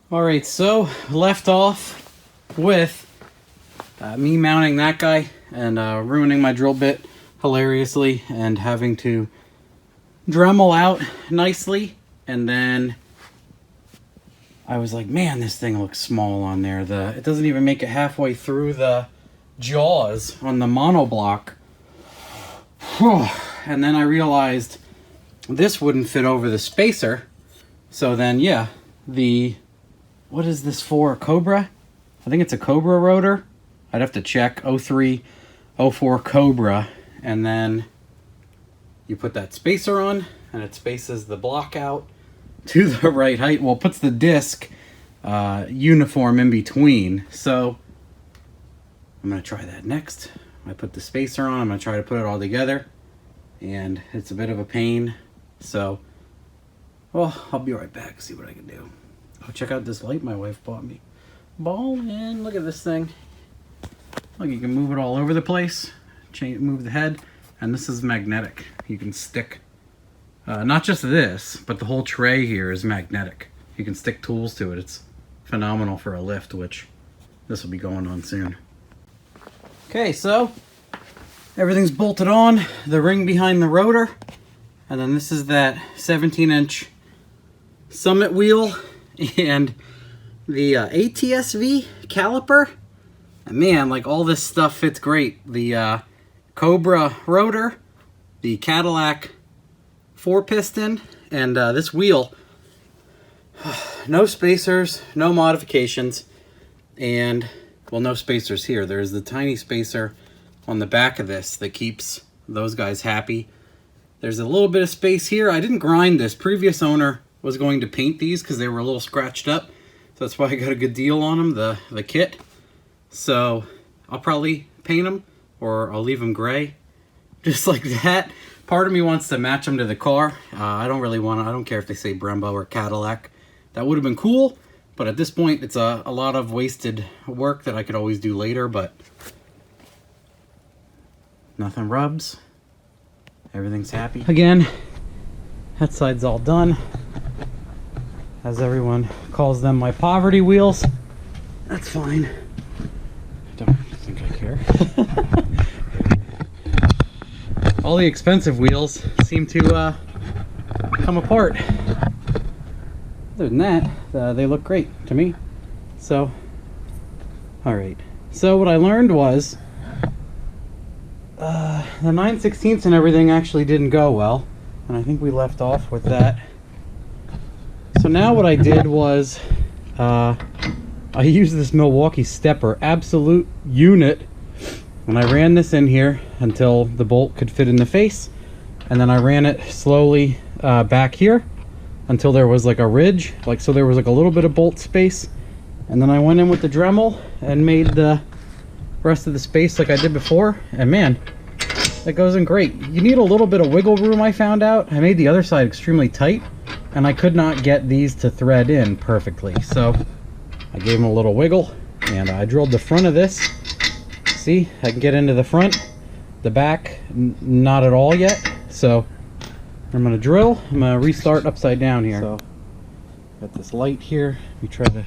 Alright, so left off with me mounting that guy and ruining my drill bit hilariously and having to Dremel out nicely, and then I was like, man, this thing looks small on there. It doesn't even make it halfway through the jaws on the monoblock. And then I realized this wouldn't fit over the spacer. So then, yeah, what is this for? A Cobra? I think it's a Cobra rotor. I'd have to check. 03, 04 Cobra. And then you put that spacer on, and it spaces the block out to the right height. Well, it puts the disc uniform in between. So I'm going to try that next. I put the spacer on. I'm going to try to put it all together. And it's a bit of a pain. So, well, I'll be right back, see what I can do. Oh, check out this light my wife bought me. Ballin', look at this thing. Look, you can move it all over the place. Move the head. And this is magnetic. You can stick, not just this, but the whole tray here is magnetic. You can stick tools to it. It's phenomenal for a lift, which this will be going on soon. Okay, so everything's bolted on. The ring behind the rotor. And then this is that 17-inch Summit wheel and the ATSV caliper. And man, like, all this stuff fits great. The Cobra rotor, the Cadillac 4-piston, and this wheel. No spacers, no modifications, and, well, no spacers here. There's the tiny spacer on the back of this that keeps those guys happy. There's a little bit of space here. I didn't grind this. Previous owner was going to paint these because they were a little scratched up. So that's why I got a good deal on them, the kit. So I'll probably paint them, or I'll leave them gray, just like that. Part of me wants to match them to the car. I don't care if they say Brembo or Cadillac. That would have been cool, but at this point it's a lot of wasted work that I could always do later, but nothing rubs. Everything's happy. Again, that side's all done. As everyone calls them, my poverty wheels. That's fine. I don't think I care. All the expensive wheels seem to come apart. Other than that, they look great to me. So, alright. So what I learned was the 9/16 and everything actually didn't go well, and I think we left off with that. So now what I did was I used this Milwaukee stepper, absolute unit, and I ran this in here until the bolt could fit in the face, and then I ran it slowly back here until there was like a ridge, like so there was like a little bit of bolt space, and then I went in with the Dremel and made the rest of the space like I did before, and man, that goes in great. You need a little bit of wiggle room, I found out. I made the other side extremely tight, and I could not get these to thread in perfectly, so I gave them a little wiggle, and I drilled the front of this. See, I can get into the front, the back not at all yet, so I'm going to drill. I'm going to restart upside down here. So got this light here. We try to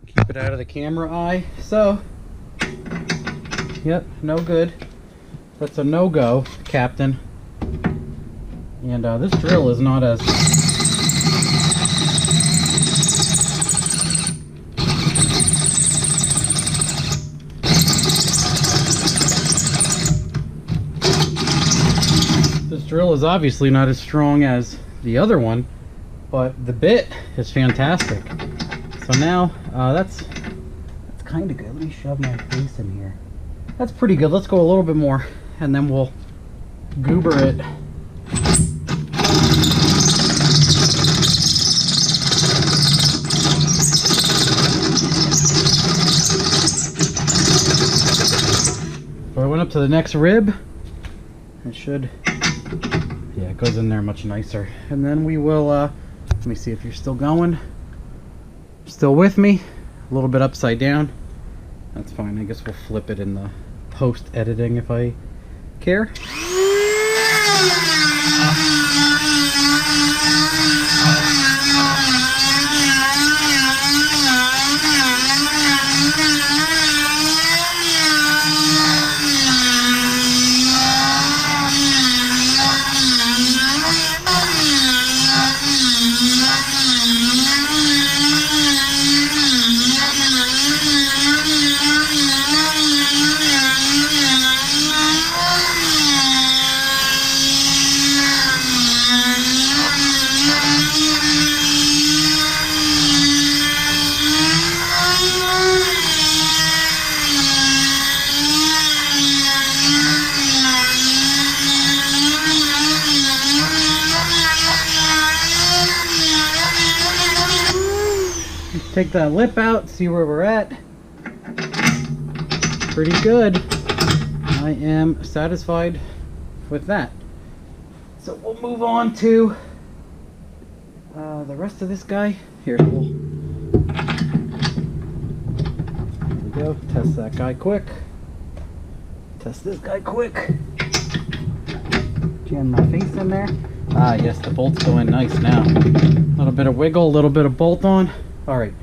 keep it out of the camera eye. So yep, no good. That's a no-go, Captain. And this drill is not as drill is obviously not as strong as the other one, but the bit is fantastic. So now that's kind of good. Let me shove my face in here. That's pretty good. Let's go a little bit more, and then we'll goober it. So I went up to the next rib. It should, yeah, it goes in there much nicer. And then we will, let me see if you're still going. Still with me? A little bit upside down. That's fine. I guess we'll flip it in the post editing if I care. So Take that lip out, see where we're at. Pretty good. I am satisfied with that. So we'll move on to the rest of this guy. Here, there we go. Test that guy quick. Test this guy quick. Jam my face in there. Ah, yes, the bolts go in nice now. A little bit of wiggle, a little bit of bolt on. All right,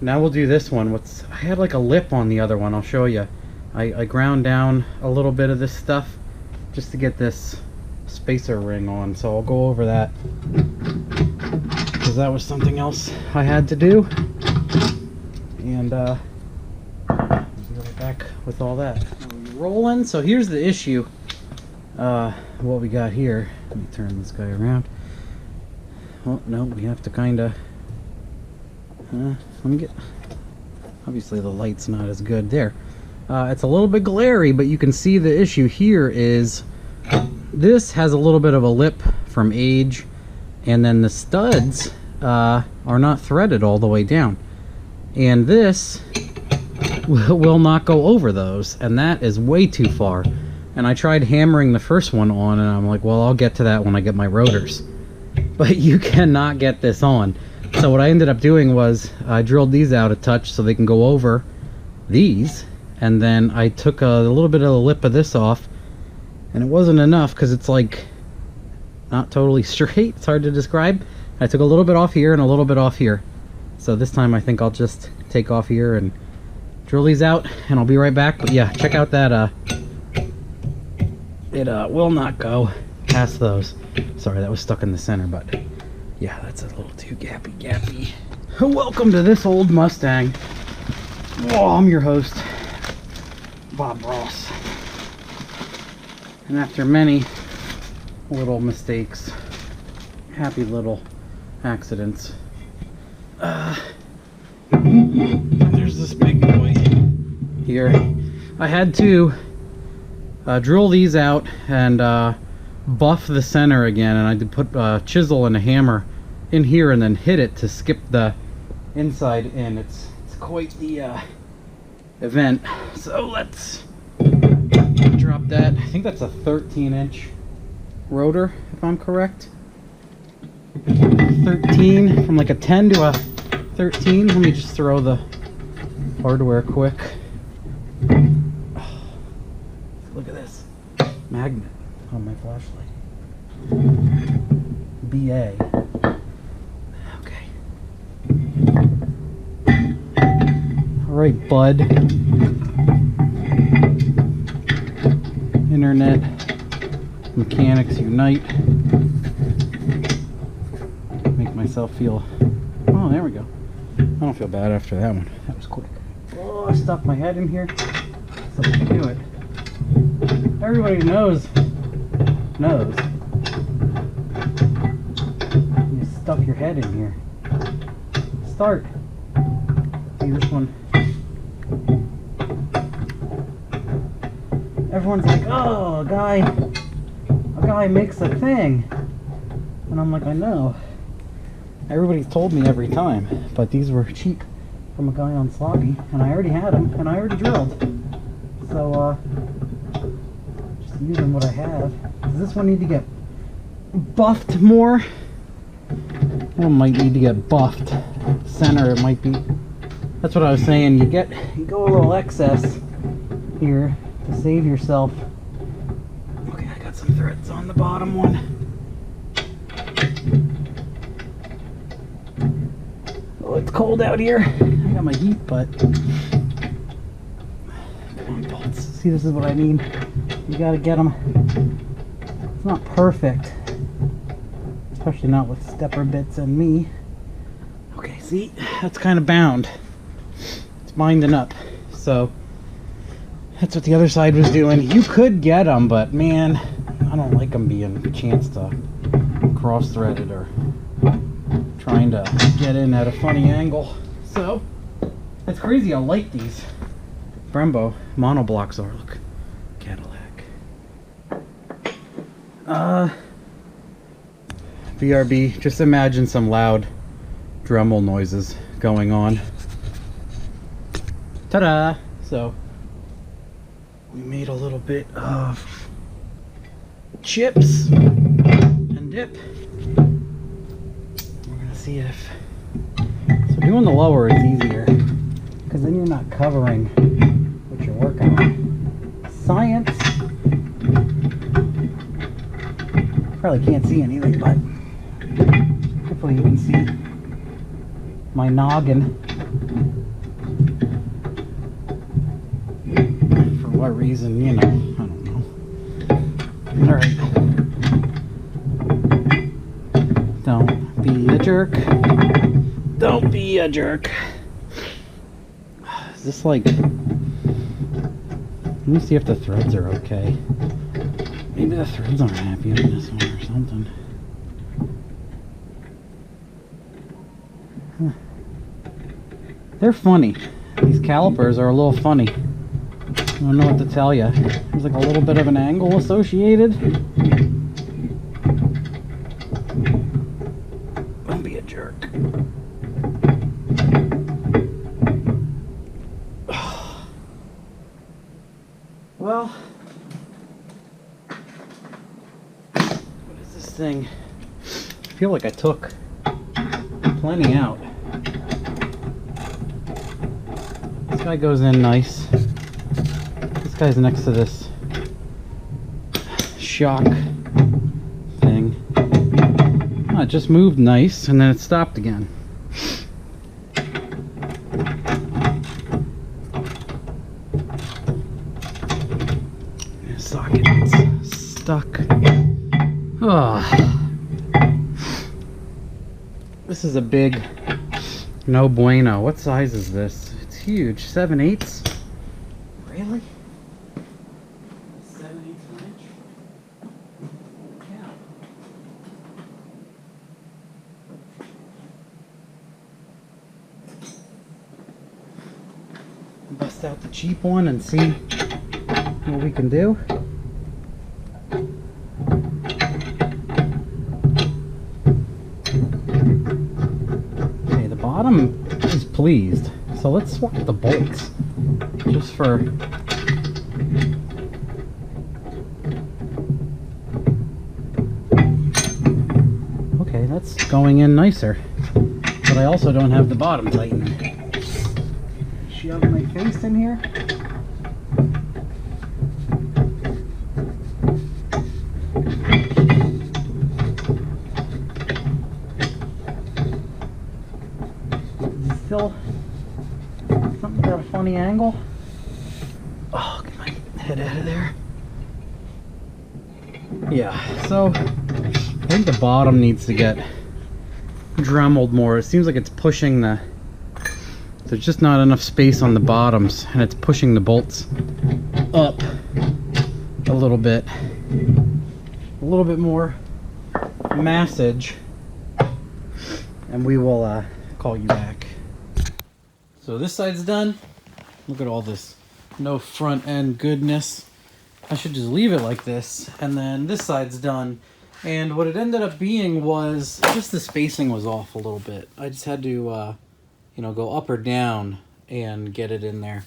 now we'll do this one. I had like a lip on the other one. I'll show you. I ground down a little bit of this stuff just to get this spacer ring on. So I'll go over that because that was something else I had to do. And we'll be right back with all that. Rolling. So here's the issue. What we got here. Let me turn this guy around. Well, no, we have to kind of. Let me get. Obviously, the light's not as good there. It's a little bit glary, but you can see the issue here is this has a little bit of a lip from age, and then the studs are not threaded all the way down, and this will not go over those, and that is way too far. And I tried hammering the first one on, and I'm like, well, I'll get to that when I get my rotors. But you cannot get this on. So what I ended up doing was I drilled these out a touch so they can go over these, and then I took a little bit of the lip of this off, and it wasn't enough because it's like not totally straight. It's hard to describe. I took a little bit off here and a little bit off here. So this time I think I'll just take off here and drill these out, and I'll be right back. But yeah, check out that it will not go past those. Sorry, that was stuck in the center, but yeah, that's a little too gappy. Welcome to this old Mustang. Oh, I'm your host, Bob Ross. And after many little mistakes, happy little accidents, there's this big boy here. I had to drill these out and buff the center again, and I did put a chisel and a hammer in here and then hit it to skip the inside in. It's quite the event. So let's drop that. I think that's a 13-inch rotor, if I'm correct. 13, from like a 10 to a 13. Let me just throw the hardware quick. Look at this magnet on my flashlight. BA. Okay. Alright, bud. Internet mechanics unite. Make myself feel. Oh, there we go. I don't feel bad after that one. That was quick. Oh, I stuck my head in here. So I can do it. Everybody knows. You stuff your head in here. Start. See this one. Everyone's like, oh, a guy makes a thing. And I'm like, I know. Everybody's told me every time, but these were cheap from a guy on Sloppy, and I already had them, and I already drilled. So, just using what I have. Does this one need to get buffed more? It might need to get buffed. Center, it might be. That's what I was saying. You go a little excess here to save yourself. Okay, I got some threads on the bottom one. Oh, it's cold out here. I got my heat, but come on, bolts. See, this is what I mean. You gotta get them. It's not perfect, especially not with stepper bits and me. Okay, see, that's kind of bound. It's binding up. So that's what the other side was doing. You could get them, but man, I don't like them being a chance to cross-threaded or trying to get in at a funny angle. So it's crazy how light these Brembo monoblocks are. Look, Cadillac. BRB. Just imagine some loud Dremel noises going on. Ta-da! So we made a little bit of chips and dip. We're gonna see if so doing the lower is easier because then you're not covering what you're working on. Science. Probably can't see anything, but hopefully you can see my noggin. For what reason, you know, I don't know. Alright. Don't be a jerk. Don't be a jerk. Is this like... Let me see if the threads are okay. Maybe the threads aren't happy on this one or something. Huh. They're funny. These calipers are a little funny. I don't know what to tell you. There's like a little bit of an angle associated. Don't be a jerk. Well, what is this thing? I feel like I took plenty out. This guy goes in nice. This guy's next to this shock thing. Oh, it just moved nice and then it stopped again. Socket gets stuck. Oh. This is a big no bueno. What size is this? It's huge. 7/8. Really? 7/8 inch? Yeah. Bust out the cheap one and see what we can do. Okay, the bottom is pleased, so let's swap the bolts just for okay, that's going in nicer, but I also don't have the bottom tightened. Shove my face in here. Still something got a funny angle. Oh, get my head out of there. Yeah, so I think the bottom needs to get dremeled more. It seems like it's pushing the... There's just not enough space on the bottoms, and it's pushing the bolts up a little bit. A little bit more massage, and we will call you back. So this side's done. Look at all this no front end goodness. I should just leave it like this, and then this side's done. And what it ended up being was just the spacing was off a little bit. I just had to you know, go up or down and get it in there,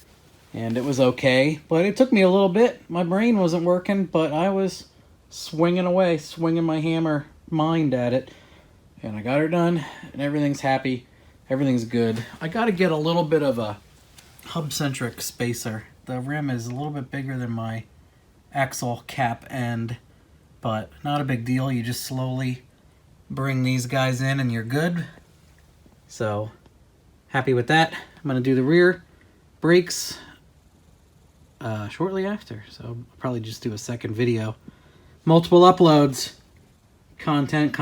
and it was okay, but it took me a little bit. My brain wasn't working, but I was swinging away, swinging my hammer mind at it, and I got her done, and everything's happy. Everything's good. I got to get a little bit of a hub-centric spacer. The rim is a little bit bigger than my axle cap end, but not a big deal. You just slowly bring these guys in and you're good. So happy with that. I'm going to do the rear brakes shortly after, so I'll probably just do a second video. Multiple uploads. Content.